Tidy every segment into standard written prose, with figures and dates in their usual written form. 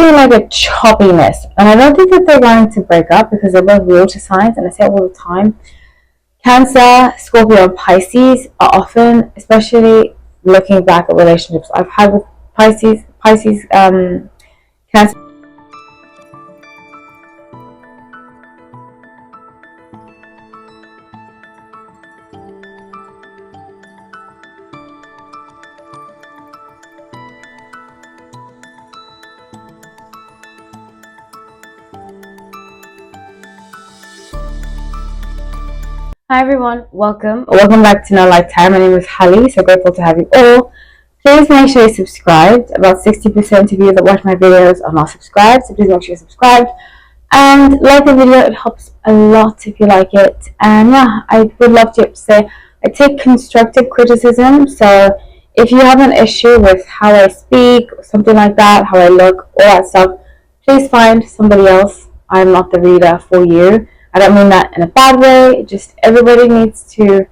feeling like a choppiness, and I don't think that they're going to break up because they're both water signs, and I say it all the time. Cancer, Scorpio, and Pisces are often, especially looking back at relationships I've had with Pisces, Cancer. Hi everyone, welcome back to No Lifetime. My name is Hallie, so grateful to have you all. Please make sure you're subscribed. About 60% of you that watch my videos are not subscribed, so please make sure you're subscribed. And like the video, it helps a lot if you like it. And yeah, I would love to say I take constructive criticism, so if you have an issue with how I speak, or something like that, how I look, all that stuff, please find somebody else. I'm not the reader for you. I don't mean that in a bad way, just everybody needs to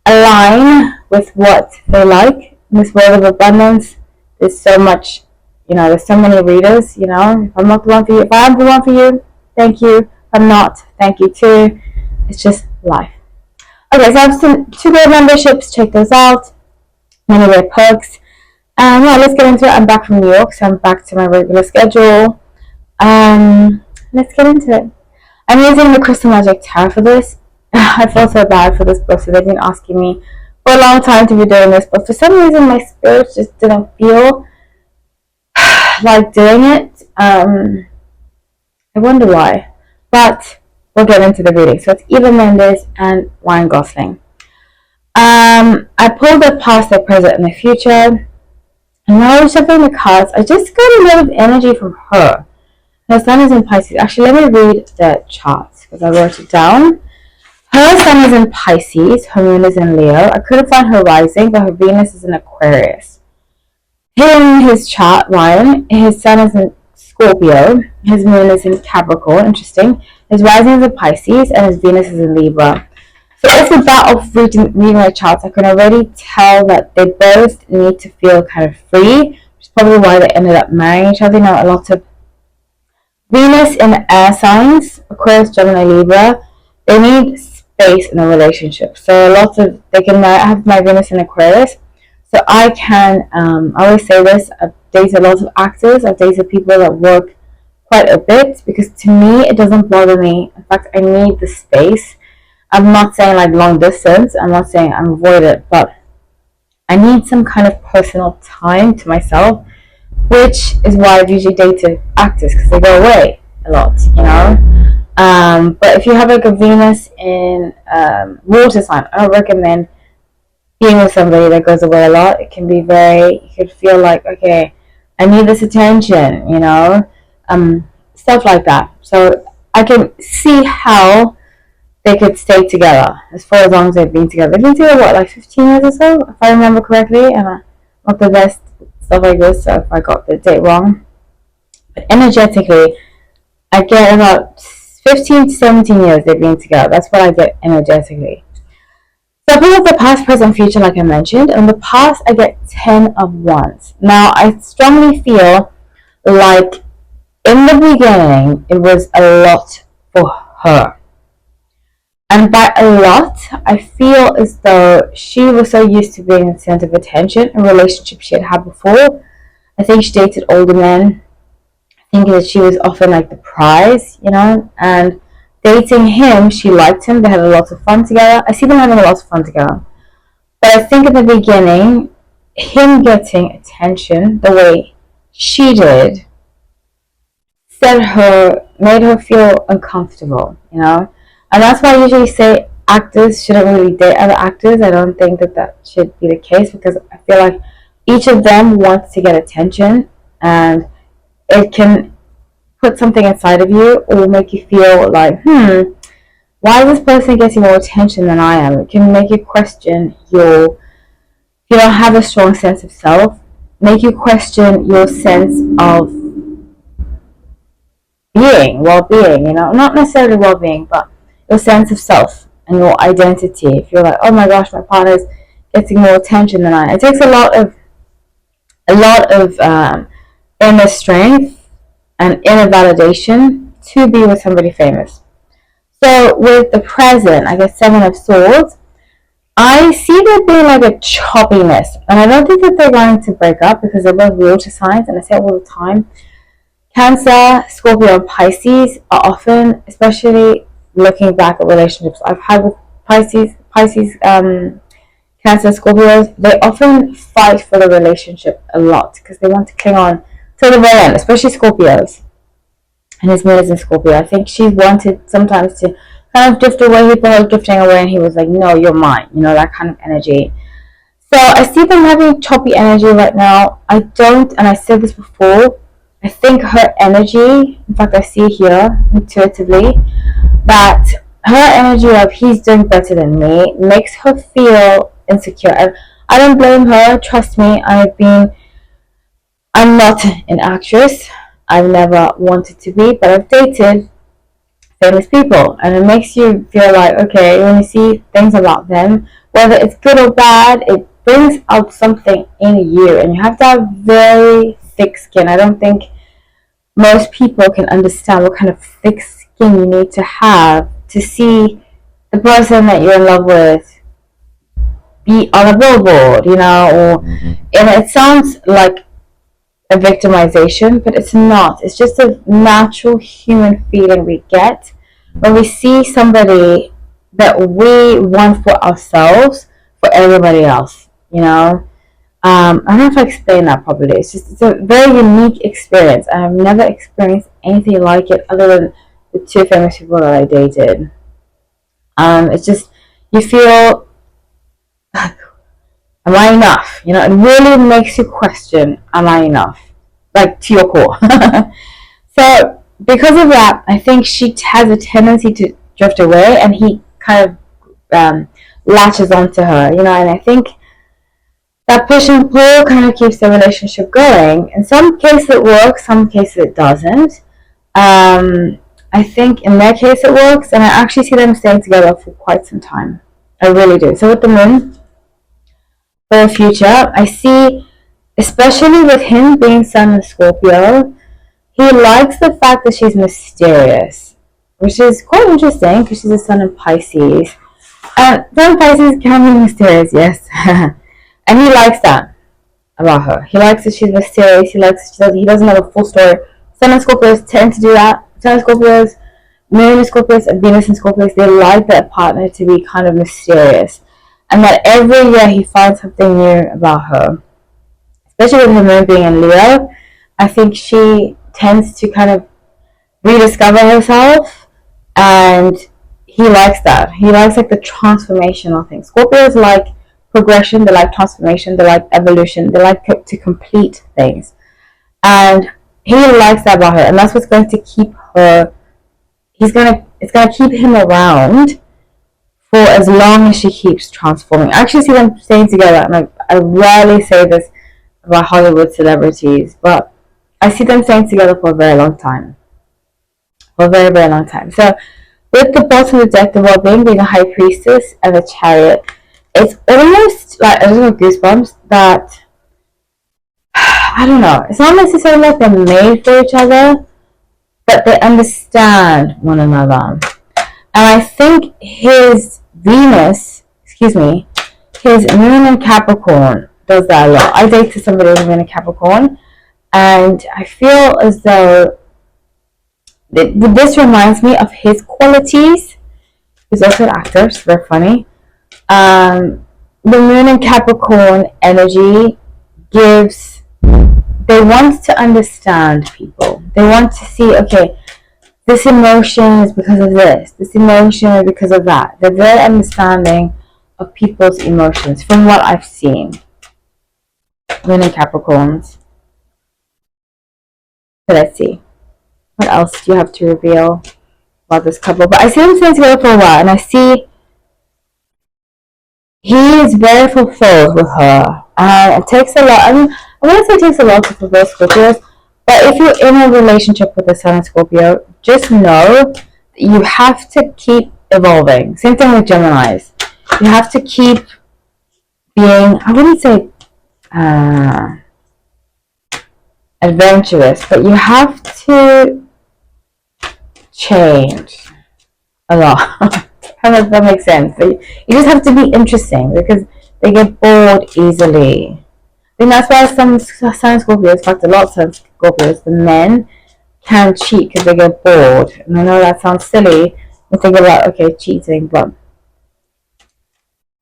align with what they like. In this world of abundance, there's so much, there's so many readers, if I'm not the one for you, if I am the one for you, thank you. If I'm not, thank you too. It's just life. Okay, so I have some 2 great memberships, check those out. Many great perks. And yeah, let's get into it. I'm back from New York, so I'm back to my regular schedule. Let's get into it. I'm using the Crystal Magic Tarot for this. I feel so bad for this book, so they've been asking me for a long time to be doing this, but for some reason my spirit just didn't feel like doing it. I wonder why, but we'll get into the reading. So it's Eva Mendes and Gosling. I pulled the past, the present, and the future, and now I'm shuffling the cards. I just got a lot of energy from her. Her sun is in Pisces. Actually, let me read the charts because I wrote it down. Her sun is in Pisces. Her moon is in Leo. I couldn't find her rising, but her Venus is in Aquarius. In his chart, Ryan, his sun is in Scorpio. His moon is in Capricorn. Interesting. His rising is in Pisces, and his Venus is in Libra. So off the bat of reading my charts, I can already tell that they both need to feel kind of free, which is probably why they ended up marrying each other. A lot of Venus in air signs, Aquarius, Gemini, Libra, they need space in a relationship. So they can have my Venus in Aquarius. So I can, I always say this, I've dated a lot of actors, I've dated people that work quite a bit, because to me, it doesn't bother me. In fact, I need the space. I'm not saying like long distance, I'm not saying I'm avoided, but I need some kind of personal time to myself, which is why I've usually dated actors, because they go away a lot, but if you have like a Venus in water sign, I don't recommend being with somebody that goes away a lot. It can be you could feel like, okay, I need this attention, stuff like that. So I can see how they could stay together for as long as they've been together. They've been together, what, like 15 years or so, if I remember correctly, and I'm not the best stuff like this, so if I got the date wrong. But energetically, I get about 15 to 17 years they've been together. That's what I get energetically. So I pull up the past, present, future, like I mentioned. And the past, I get 10 of Wands. Now, I strongly feel like in the beginning, it was a lot for her. And by a lot, I feel as though she was so used to being the center of attention in relationships she had before. I think she dated older men. I think that she was often like the prize, and dating him, she liked him. They had a lot of fun together. I see them having a lot of fun together. But I think in the beginning, him getting attention the way she did made her feel uncomfortable, And that's why I usually say actors shouldn't really date other actors. I don't think that should be the case, because I feel like each of them wants to get attention, and it can put something inside of you or make you feel like, why is this person getting more attention than I am? It can make you question if you don't have a strong sense of self, make you question your sense of well-being, not necessarily well-being, but your sense of self and your identity. If you're like, oh my gosh, my partner's getting more attention than I. It takes a lot of inner strength and inner validation to be with somebody famous. So with the present, I guess 7 of Swords, I see there being like a choppiness, and I don't think that they're going to break up because they're both water signs, and I say it all the time. Cancer, Scorpio, and Pisces are often, especially looking back at relationships I've had with Pisces, Cancer, Scorpios, they often fight for the relationship a lot because they want to cling on till the very end, especially Scorpios. And his moon is in Scorpio. I think she wanted sometimes to kind of drift away. He thought was drifting away, and he was like, "No, you're mine." You know, that kind of energy. So I see them having choppy energy right now. I don't, and I said this before, I think her energy, in fact, I see here intuitively, that her energy of he's doing better than me makes her feel insecure. And I don't blame her. Trust me, I'm not an actress. I've never wanted to be, but I've dated famous people, and it makes you feel like, okay, when you see things about them, whether it's good or bad, it brings out something in you, and you have to have very thick skin. I don't think most people can understand what kind of thick skin you need to have to see the person that you're in love with be on a billboard, you know, or and it sounds like a victimization, but it's not. It's just a natural human feeling we get when we see somebody that we want for ourselves for everybody else, you know. I don't know if I explained that properly. It's a very unique experience. I've never experienced anything like it other than the 2 famous people that I dated. It's just, you feel, am I enough? You know, it really makes you question, am I enough? Like, to your core. So, because of that, I think she has a tendency to drift away, and he kind of latches onto her, you know, and I think that push and pull kind of keeps the relationship going. In some cases it works, some cases it doesn't. I think in their case it works, and I actually see them staying together for quite some time. I really do. So with the moon, for the future, I see, especially with him being Sun in Scorpio, he likes the fact that she's mysterious, which is quite interesting because she's a Sun in Pisces. Sun in Pisces can be mysterious, yes. And he likes that about her. He likes that she's mysterious. He likes that he doesn't know the full story. Sun and Scorpios tend to do that. Sun and Scorpios, Moon and Scorpios, and Venus and Scorpios, they like their partner to be kind of mysterious. And that every year he finds something new about her. Especially with her moon being in Leo, I think she tends to kind of rediscover herself, and he likes that. He likes like the transformational thing. Scorpios like progression, they like transformation, they like evolution, they like to complete things, and he likes that about her, and that's what's going to keep her. It's gonna keep him around for as long as she keeps transforming. I actually see them staying together, and I rarely say this about Hollywood celebrities, but I see them staying together for a very long time. For a very, very long time. So, with the bottom of the deck, the well-being being a high priestess and a chariot, it's almost like, I just have goosebumps that, I don't know, it's not necessarily like they're made for each other, but they understand one another. And I think his his moon in Capricorn does that a lot. I dated somebody with moon in Capricorn, and I feel as though this reminds me of his qualities. He's also an actor, it's very funny. The moon in Capricorn energy gives, they want to understand people. They want to see, okay, this emotion is because of this emotion is because of that. They're very understanding of people's emotions from what I've seen. Moon in Capricorns. So let's see. What else do you have to reveal about this couple? But I see them staying together for a while, and I see he is very fulfilled with her. And it takes a lot. I mean, I wouldn't say it takes a lot to fulfill Scorpios, but if you're in a relationship with a Sun and Scorpio, just know that you have to keep evolving. Same thing with Geminis. You have to keep being, I wouldn't say adventurous, but you have to change a lot. I don't know if that makes sense. You just have to be interesting because they get bored easily. I think that's why some Sun Scorpios, in fact, a lot of Sun Scorpios, the men can cheat because they get bored. And I know that sounds silly when think about, okay, cheating, but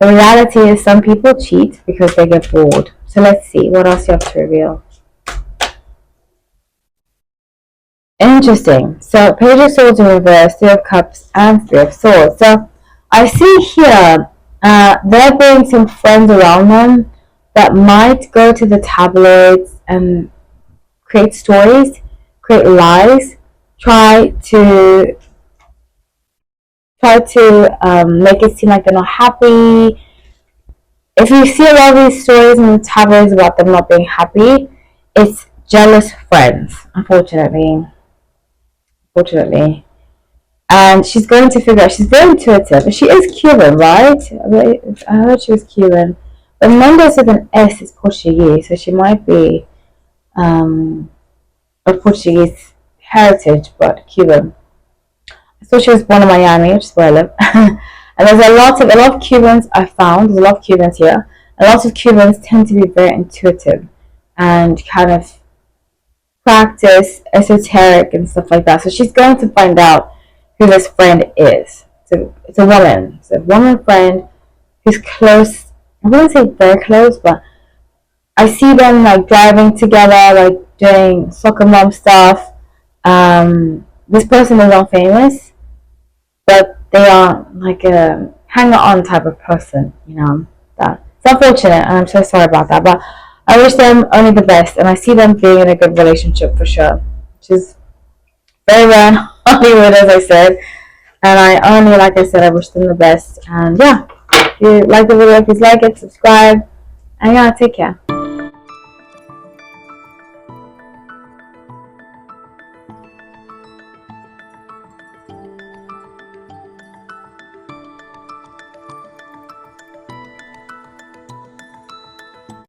the reality is some people cheat because they get bored. So let's see, what else you have to reveal? Interesting. So Page of Swords in reverse, Three of Cups, and Three of Swords. So I see here there being some friends around them that might go to the tabloids and create stories, create lies, try to make it seem like they're not happy. If you see a lot of these stories in the tabloids about them not being happy, it's jealous friends, unfortunately. And she's going to figure out, she's very intuitive. She is Cuban, right? I heard she was Cuban. But Mendes with an S is Portuguese, so she might be of Portuguese heritage, but Cuban. I thought she was born in Miami, which is where I live. And there's a lot of Cubans I found. There's a lot of Cubans here. A lot of Cubans tend to be very intuitive and kind of practice esoteric and stuff like that. So she's going to find out who this friend is. It's a woman. It's a woman friend who's close. I wouldn't say very close, but I see them like driving together, like doing soccer mom stuff. This person is not famous, but they are like a hanger on type of person, you know. That it's unfortunate, and I'm so sorry about that. But I wish them only the best, and I see them being in a good relationship for sure, which is very rare in Hollywood, as I said. And I only, like I said, I wish them the best. And yeah, if you like the video, please like it, subscribe, and yeah, take care.